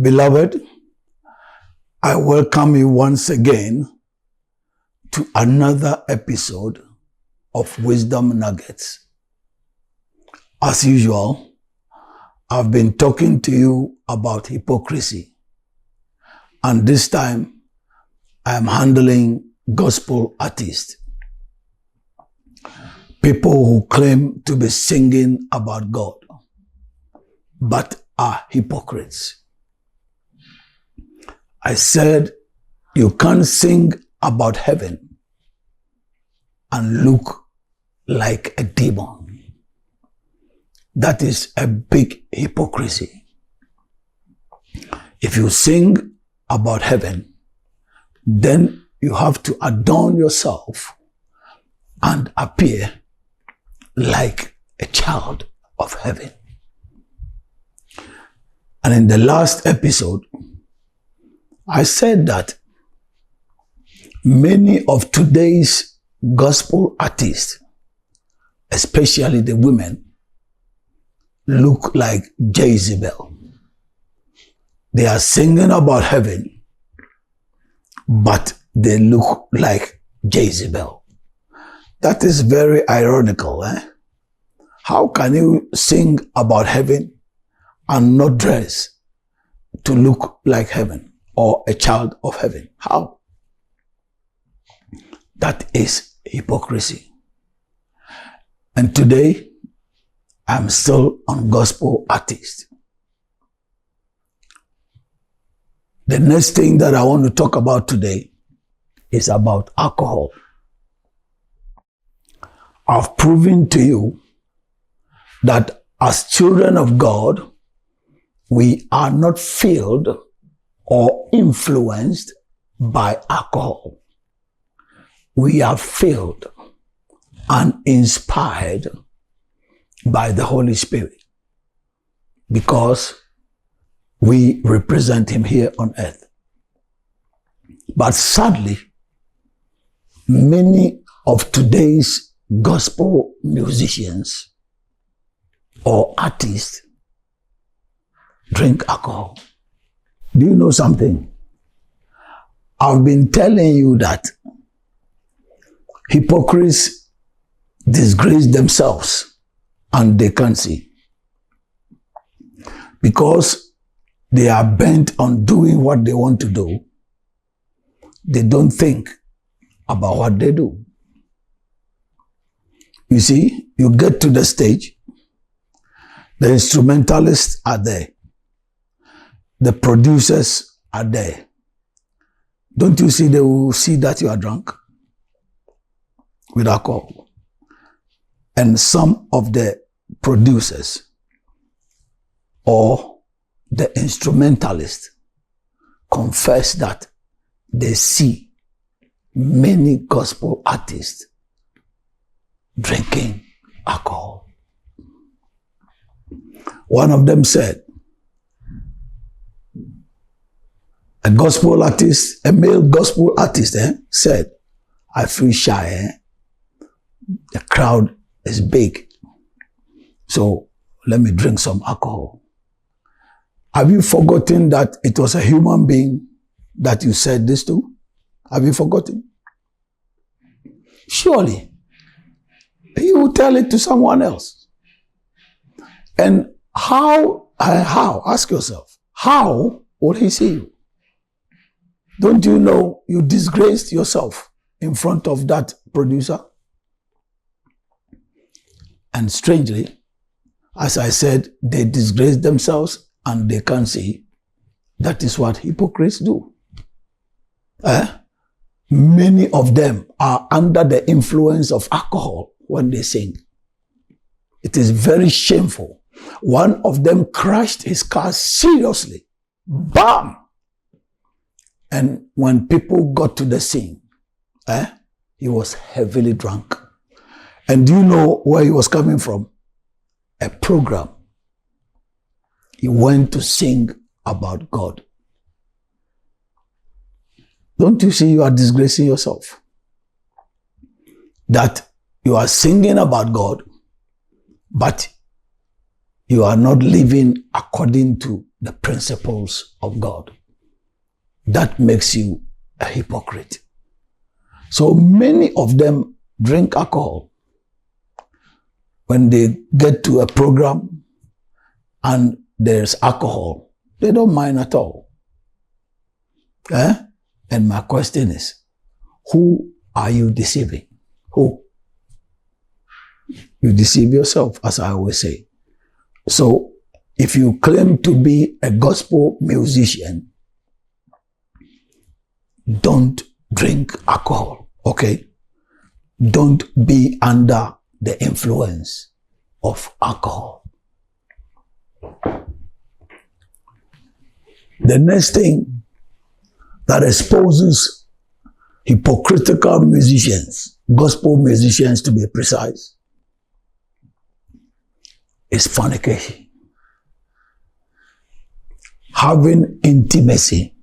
Beloved, I welcome you once again to another episode of Wisdom Nuggets. As usual, I've been talking to you about hypocrisy, and this time I'm handling gospel artists, people who claim to be singing about God, but are hypocrites. I said you can't sing about heaven and look like a demon. That is a big hypocrisy. If you sing about heaven, then you have to adorn yourself and appear like a child of heaven. And in the last episode, I said that many of today's gospel artists, especially the women, look like Jezebel. They are singing about heaven, but they look like Jezebel. That is very ironical. How can you sing about heaven and not dress to look like heaven or a child of heaven? How? That is hypocrisy. And today, I'm still on gospel artists. The next thing that I want to talk about today is about alcohol. I've proven to you that as children of God, we are not filled or influenced by alcohol. We are filled and inspired by the Holy Spirit because we represent Him here on earth. But sadly, many of today's gospel musicians or artists drink alcohol. Do you know something? I've been telling you that hypocrites disgrace themselves and they can't see, because they are bent on doing what they want to do. They don't think about what they do. You see, you get to the stage, the instrumentalists are there, the producers are there. Don't you see they will see that you are drunk with alcohol? And some of the producers or the instrumentalists confess that they see many gospel artists drinking alcohol. One of them said, a gospel artist, a male gospel artist, said, I feel shy. The crowd is big, so let me drink some alcohol. Have you forgotten that it was a human being that you said this to? Have you forgotten? Surely, you will tell it to someone else. And how, ask yourself, how would he see you? Don't you know you disgraced yourself in front of that producer? And strangely, as I said, they disgrace themselves and they can't see. That is what hypocrites do. Many of them are under the influence of alcohol when they sing. It is very shameful. One of them crashed his car seriously. Bam! And when people got to the scene, he was heavily drunk. And do you know where he was coming from? A program. He went to sing about God. Don't you see you are disgracing yourself? That you are singing about God, but you are not living according to the principles of God. That makes you a hypocrite. So many of them drink alcohol. When they get to a program and there's alcohol, they don't mind at all. And my question is, who are you deceiving? Who? You deceive yourself, as I always say. So, if you claim to be a gospel musician, don't drink alcohol, okay? Don't be under the influence of alcohol. The next thing that exposes hypocritical musicians, gospel musicians to be precise, is fornication. Having intimacy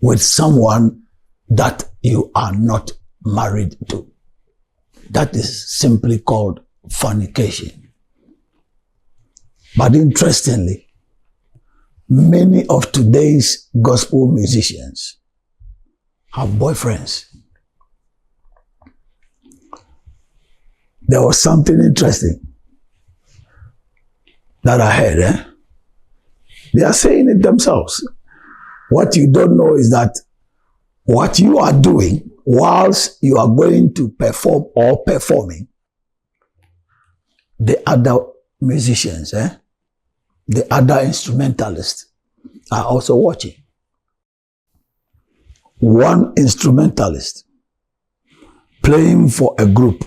with someone that you are not married to. That is simply called fornication. But interestingly, many of today's gospel musicians have boyfriends. There was something interesting that I heard. They are saying it themselves. What you don't know is that what you are doing whilst you are going to perform or performing, the other musicians, the other instrumentalists are also watching. One instrumentalist playing for a group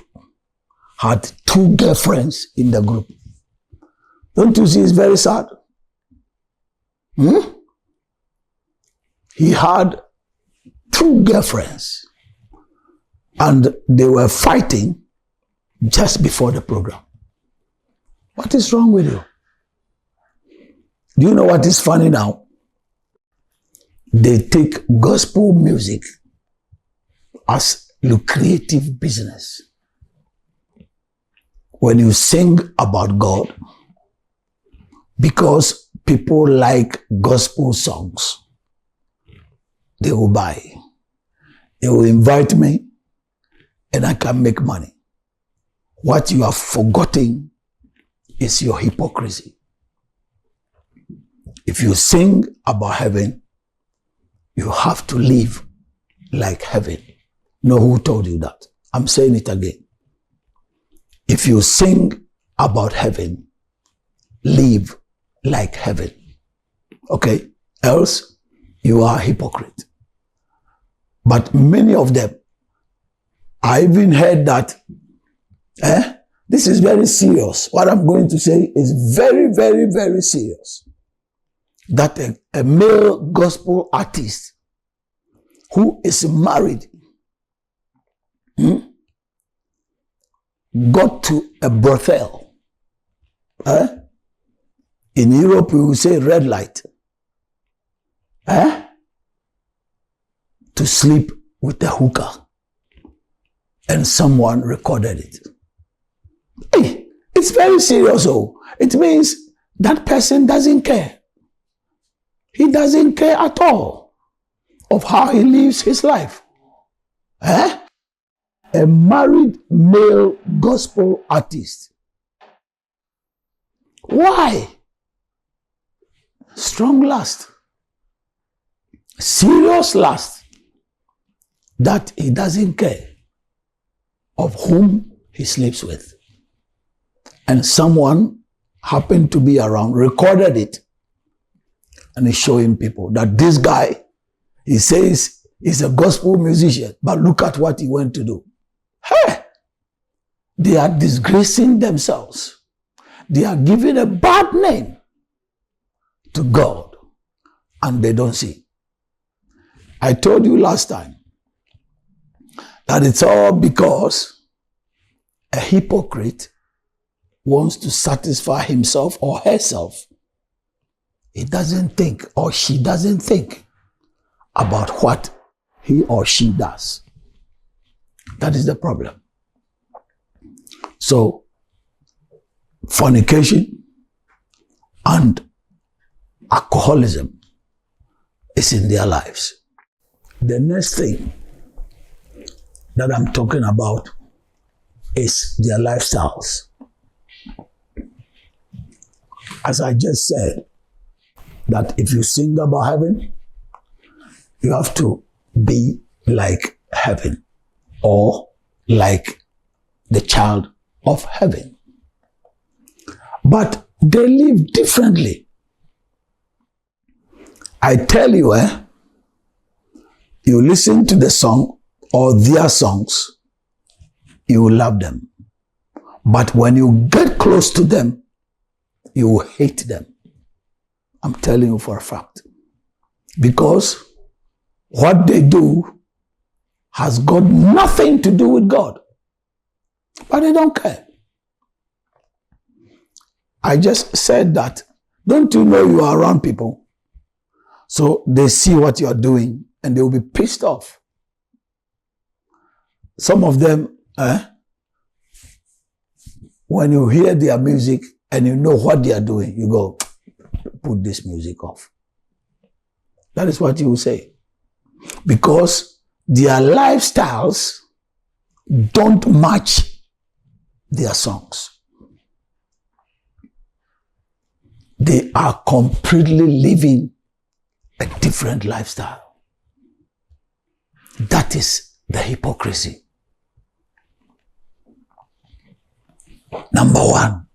had 2 girlfriends in the group. Don't you see it's very sad? He had 2 girlfriends and they were fighting just before the program. What is wrong with you? Do you know what is funny now? They take gospel music as lucrative business. When you sing about God, because people like gospel songs, they will buy. They will invite me and I can make money. What you have forgotten is your hypocrisy. If you sing about heaven, you have to live like heaven. Know who told you that? I'm saying it again. If you sing about heaven, live like heaven. Okay? Else, you are a hypocrite. But many of them, I even heard that, this is very serious. What I'm going to say is very, very, very serious. That a male gospel artist who is married got to a brothel. In Europe, we will say red light. To sleep with a hooker. And someone recorded it. Hey, it's very serious. It means that person doesn't care. He doesn't care at all of how he lives his life. A married male gospel artist. Why? Strong lust. Serious lust. That he doesn't care of whom he sleeps with. And someone happened to be around, recorded it, and is showing people that this guy, he says he's a gospel musician, but look at what he went to do. Hey! They are disgracing themselves. They are giving a bad name to God, and they don't see. I told you last time that it's all because a hypocrite wants to satisfy himself or herself. He doesn't think, or she doesn't think about what he or she does. That is the problem. So, fornication and alcoholism is in their lives. The next thing that I'm talking about is their lifestyles. As I just said, that if you sing about heaven, you have to be like heaven or like the child of heaven. But they live differently. I tell you, you listen to the song or their songs, you will love them. But when you get close to them, you will hate them. I'm telling you for a fact. Because what they do has got nothing to do with God. But they don't care. I just said that. Don't you know you are around people? So they see what you are doing and they will be pissed off. Some of them, when you hear their music and you know what they are doing, you go, put this music off. That is what you will say. Because their lifestyles don't match their songs. They are completely living a different lifestyle. That is the hypocrisy. Number one,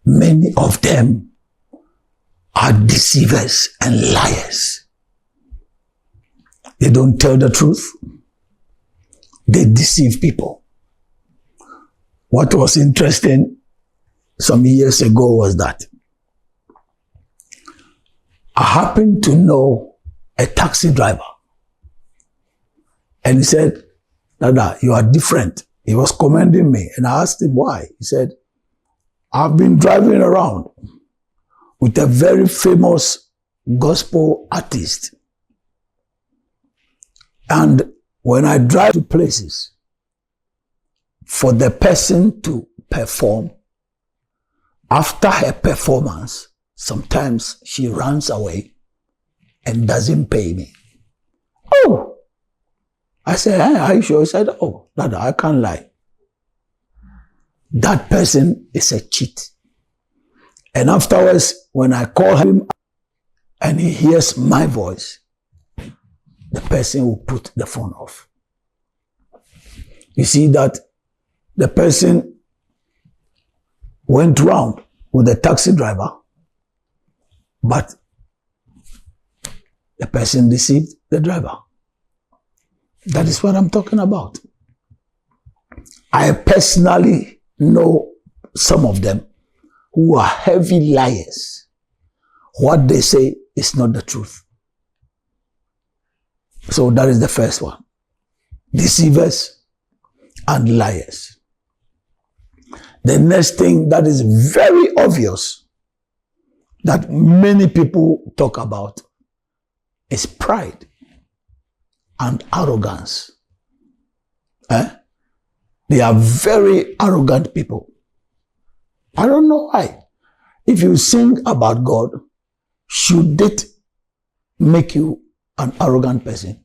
many of them are deceivers and liars. They don't tell the truth. They deceive people. What was interesting some years ago was that I happened to know a taxi driver. And he said, Dada, you are different. He was commending me. And I asked him why. He said, I've been driving around with a very famous gospel artist. And when I drive to places for the person to perform, after her performance, sometimes she runs away and doesn't pay me. Oh! I said, hey, are you sure? He said, oh, Dada, I can't lie. That person is a cheat. And afterwards, when I call him and he hears my voice, the person will put the phone off. You see that the person went round with the taxi driver, but the person deceived the driver. That is what I'm talking about. I personally know some of them who are heavy liars. What they say is not the truth. So that is the first one. Deceivers and liars. The next thing that is very obvious that many people talk about is pride and arrogance. They are very arrogant people. I don't know why. If you sing about God, should it make you an arrogant person?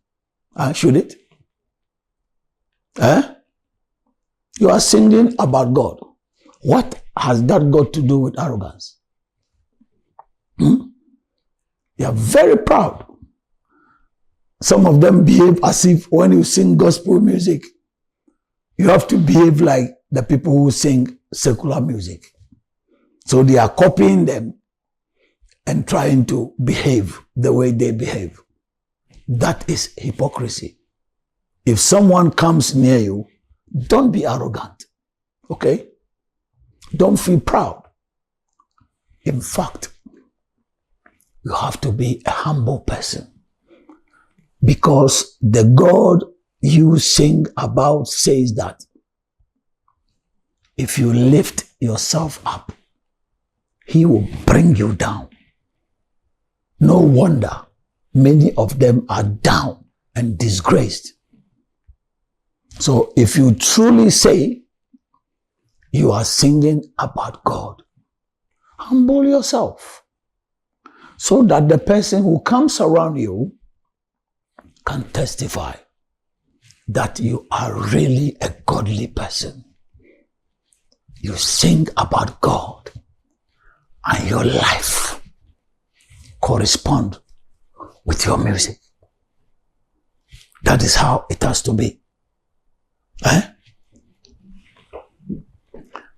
Should it? You are singing about God. What has that got to do with arrogance? You are very proud. Some of them behave as if when you sing gospel music, you have to behave like the people who sing secular music. So they are copying them and trying to behave the way they behave. That is hypocrisy. If someone comes near you, don't be arrogant. Okay? Don't feel proud. In fact, you have to be a humble person. Because the God you sing about says that if you lift yourself up, He will bring you down. No wonder many of them are down and disgraced. So if you truly say you are singing about God, Humble yourself so that the person who comes around you can testify that you are really a godly person. You sing about God and your life correspond with your music. That is how it has to be.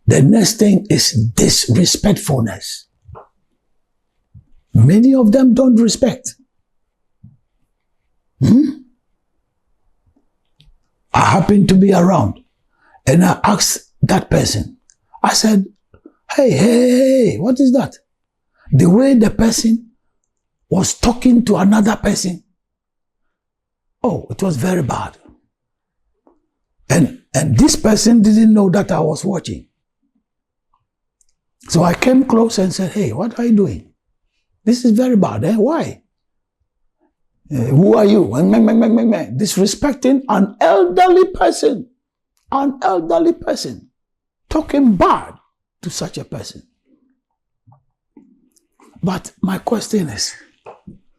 The next thing is disrespectfulness. Many of them don't respect. I happened to be around and I asked that person, I said, hey, what is that? The way the person was talking to another person, oh, it was very bad. And this person didn't know that I was watching. So I came close and said, hey, what are you doing? This is very bad. Why? Who are you? Disrespecting an elderly person. An elderly person. Talking bad to such a person. But my question is,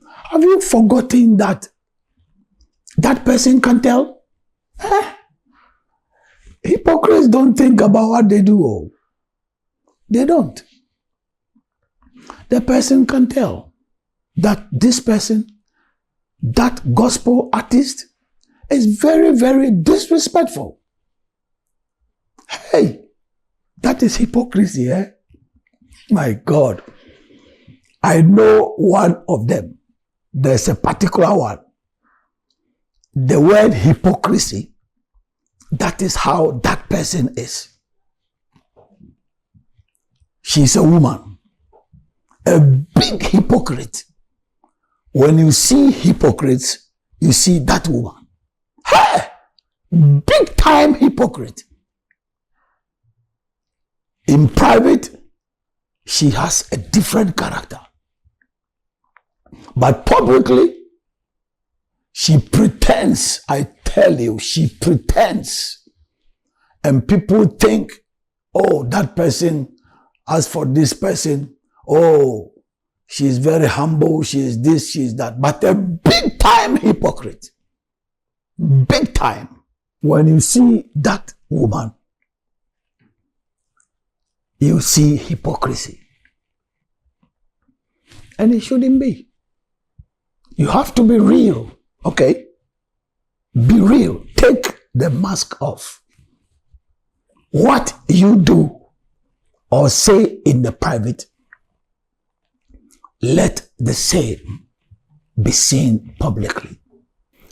have you forgotten that that person can tell? Hypocrites don't think about what they do. They don't. The person can tell that this person, that gospel artist, is very, very disrespectful. Hey, that is hypocrisy, My God. I know one of them. There's a particular one. The word hypocrisy, that is how that person is. She's a woman. A big hypocrite. When you see hypocrites, you see that woman. Hey! Big time hypocrite. In private, she has a different character. But publicly, she pretends, I tell you, she pretends. And people think, oh, that person, as for this person, oh, she's very humble, she's this, she's that. But a big time hypocrite. Big time. When you see that woman, you see hypocrisy. And it shouldn't be. You have to be real, okay? Be real. Take the mask off. What you do or say in the private, let the same be seen publicly.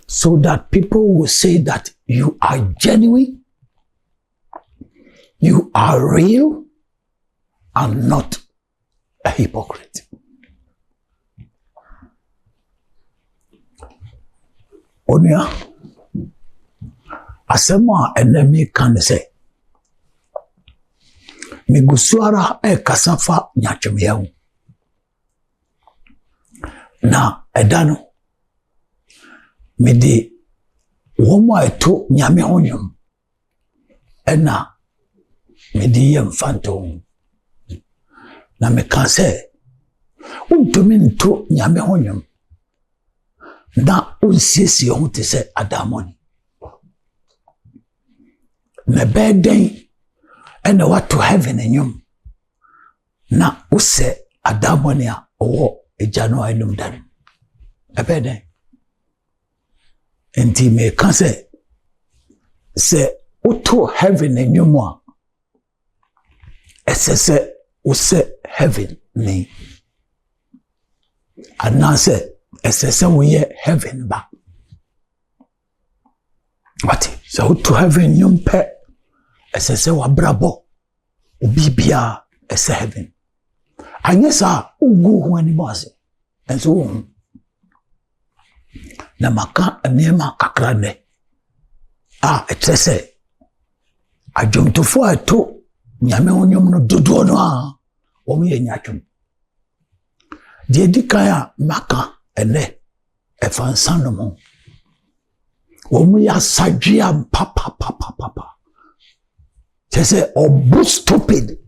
So that people will say that you are genuine, you are real, and not a hypocrite. Onia, asema enemy can say, Migusuara kasafa nyachumyeu. Na edano, midi womo eto nyame honyum. Ena midi yemfanto. Na mekase, untuminto nyame honyum. Na unsisi yonte se adamoni. Mebeden ene watu heaven enyum. Na use adamoni ya owo ejano ainum dan. Mebeden. Enti mekase se uto heaven enyum wa. Esese use heaven ni. Anase esese uye heaven ba. Wati, se uto heaven nyumpe esese wa brabo. Ubibia ese heaven. Anyesa ugu huwani mwase. Enso na maka nema kakrane. Etese. Ajumtufu eto nyame onyom no dodo no omuye nyachum. Die kaya maka ene efansano mo. Omuya sajia papa. Tese obu stupid.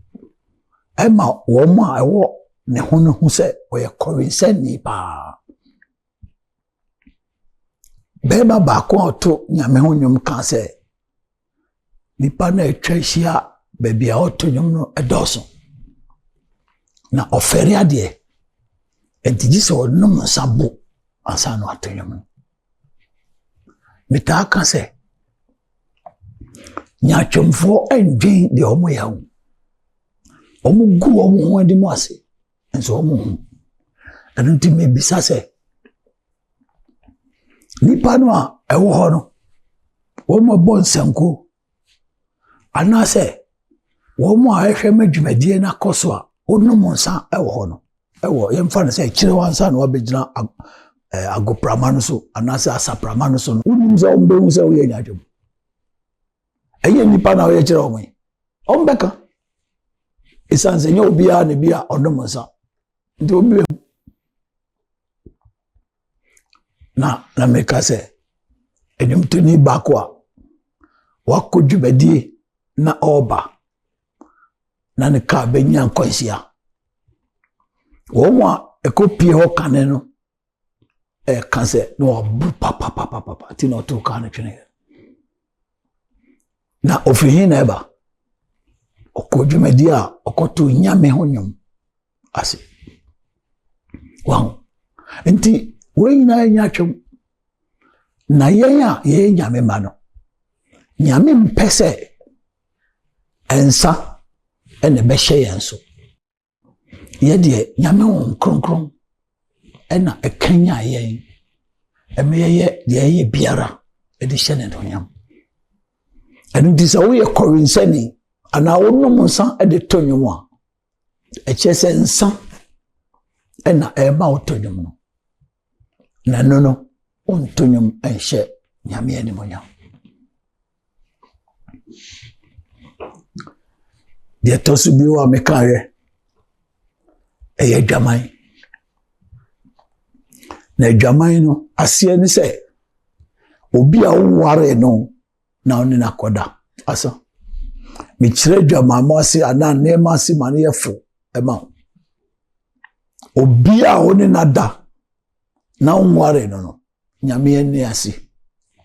Emma woman I walk ne hono who said we send ni pa. Bema ba ko to nyame ho nyum kan say nipa na etwahia baby a oto nyum no edoso. Na ofere ade entiji se onum sabo ansa no ato nyum. Mita kan say nya twomfo endwen de omo yawo. Omo gu omo ho ade mo ase. Enso omo ho. Anu ti me bisa say nipa no a ewo ho no omo bon sanko ana say omo a ehwe madwumadie na koso a onum nsa ewo ho no ewo yemfa no say kire wansa no obegina agoprama no so ana say asaprama no so onum so ombe hu say oye nyadwom eye nipa na oye kire omo ombeka isanze nya obia na bia onum nsa ndi obi na meka se enyum tuni bakwa wakodwubadie na oba na ne ka benya nkonsia wo mo ekopie ho kane no kanse no obu papa ti no to kan twene na ofihin na eba okodwubadie a okoto nyame ho nyum ase wow enti weyina nyatwem na yenya ye nyame ma no nyame mpese ensa ene be hye yenso ye de nyame won kronkron ena ekanya yen emeye de ye biara e de hye ne no nyam enu disa wo ye korinsani ana wonum nsa e de tonyum a e chese nsa ena e ma otonyum no na no ontonyum enhye nyame ani monyam de tosu bi wa mekaye eye dwaman na dwaman no ase ni se obi a ware no na oni na koda asa mi kire dwaman mo ase ana nema ase mane yefo ema obi a oni na da na nware no nyame ani ase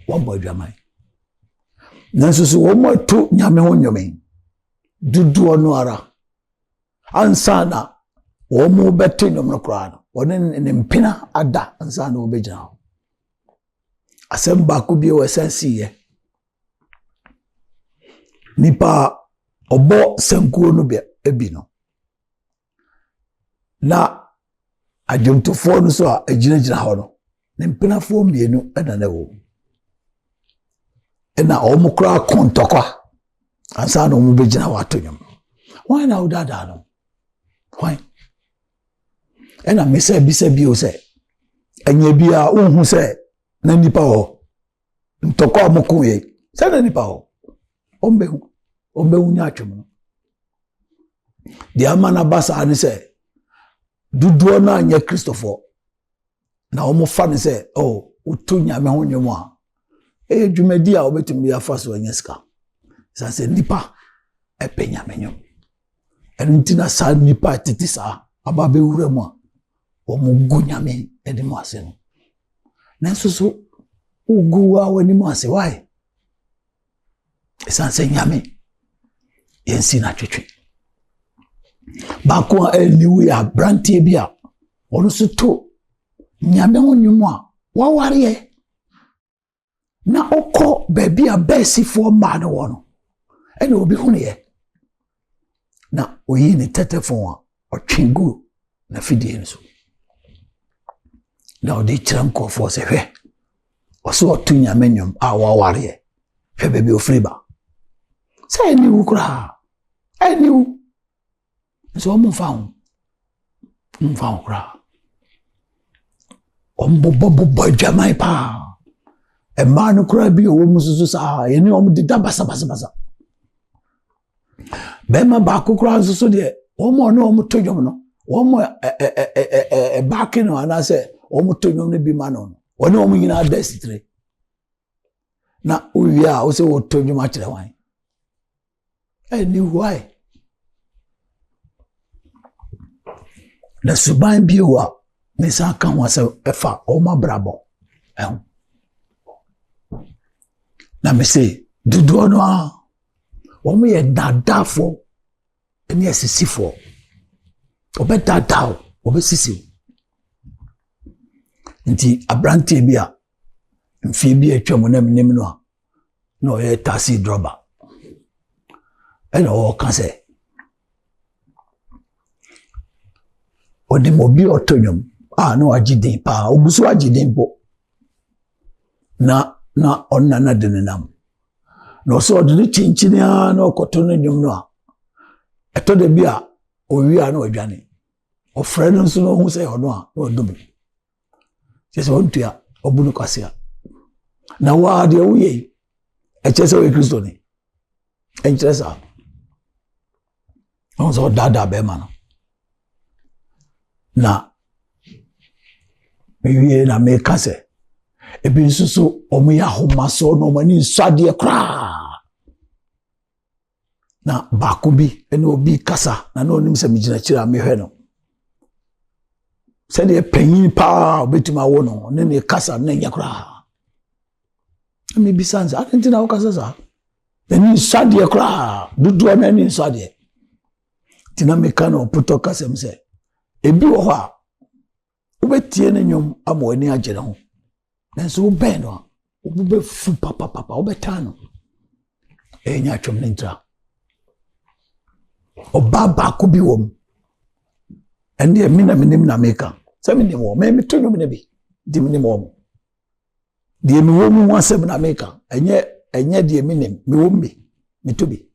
wabo dwaman nanso so wo mo to nyame ho nyome dudu ono ara ansa na wo mo beto nyom no kra no woni ne mpina ada ansa na wo begina asem ba ko bi wo sensi ye nipa obo sankuo no bia ebi no na adwomtofo no so a agina ho no ne mpinafo mienu ena na wo ena omukra kontokwa ansa na omu begina watonyum why na udada no why ena mese bisa bio se anya bia unhu se na nipa ho ntokwa omukuye se na nipa ho ombehu nyatwum no dia mana basa ani se duduo na anya Christopher na omo fa ne se oh utu nyame ho nyom a dwumadi a obetumi afa so anyaska sa se nipa epenya menyom entina sa nipa titisa ababe wura mu a omo gu nyame edi mu ase no nanso so ugu wa wani mu ase why sa se nyame yensi na twetwe ba ko eniwu ya brantie bia ono so to nyame ho nyum a waware na okọ baby a besifo ma no wono ene obi hu ne ye na oyi ne tetefon a otwengu na fidie nso na odi tranko fo se hwe oso otu nyame nyum a waware hwe baby ofriba se eni ukra eni u so mo fa ukra ombo jamai pa e manu kura bi o mususu sa yeni o mudida basa bema ba kukura susu de o mo no o mutojom no o mo back no ana se o mutojom ne bi ma no o ne o mu nyina desitre na o wi a o se o tojom a kire wan ni why Na suban biwa me san kan wa se efa o ma brabo. Na me say dudu no a wo me ye dadafo eni asisifo. Obe dadaw, obe sisi. Nti abrante bi a mfi bi atwa na menim no a na o ye taxi driver. Ena o kan se odi mobi otonyom no agiden pa ogusu agiden po na onna na denenam no so odi chinchini na okotono nyom no a eto de bi a owi a na odwane ofre no nso no hu se hono a na odomi se ontua obunu kwase na wa de uye echese we Kristo ni enchesa on so dada be ma no na mewie na me kase ebi nsusu omo ya homaso no mani nsade kra na bakubi ene obi kasa na no nim se migina kira me hwe no se de panyin pa obetima wo no ne kasa na nya kra me bisanza atentina wo kasa sa eni nsade kra dudu na eni nsade tina me kana oputo kasa mse ebi wo ha obetie ne nyom amoni agere ho nanso oben no obe fu papa obetano enya twom ne ntra obaba ko bi wom ende emi na menim na meka se menim wo me metonyo me bi di menim wo di emi wo mu asem na meka enye di emi nim me wo mbi metobi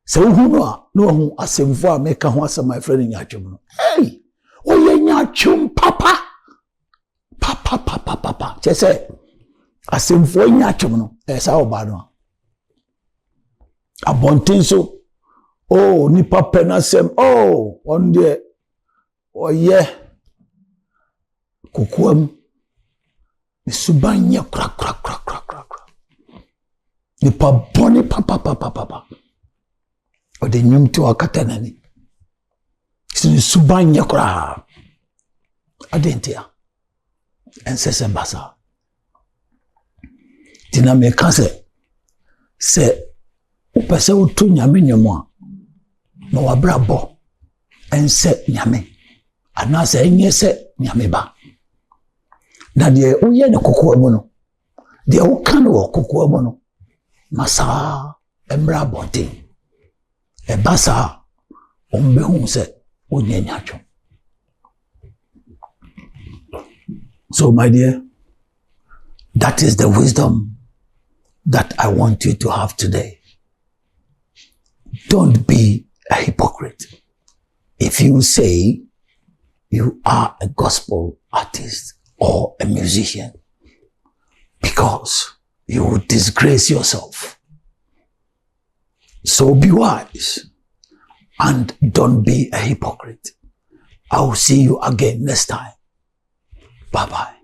se hu no a no hu asemfo a meka ho asem my friend nya twom no hey oye nya twom papa chese asemfo nya twom no sa oba no abontin so nipa penasem on de oye kukuam misubanya kra nipa boni papa ode nyumti wakatanani sini subanya kra adentia ensese basa tina me kase se upese utu nyame nyomwa no wabrabo ense nyame anase enye se nyame ba na de uye ne kokoa mu no de ukan wo kokoa mu no masa emra bonte e basa ombe hu se onye nyacho. So my dear, that is the wisdom that I want you to have today. Don't be a hypocrite. If you say you are a gospel artist or a musician, because you will disgrace yourself. So be wise and don't be a hypocrite. I will see you again next time. Bye-bye.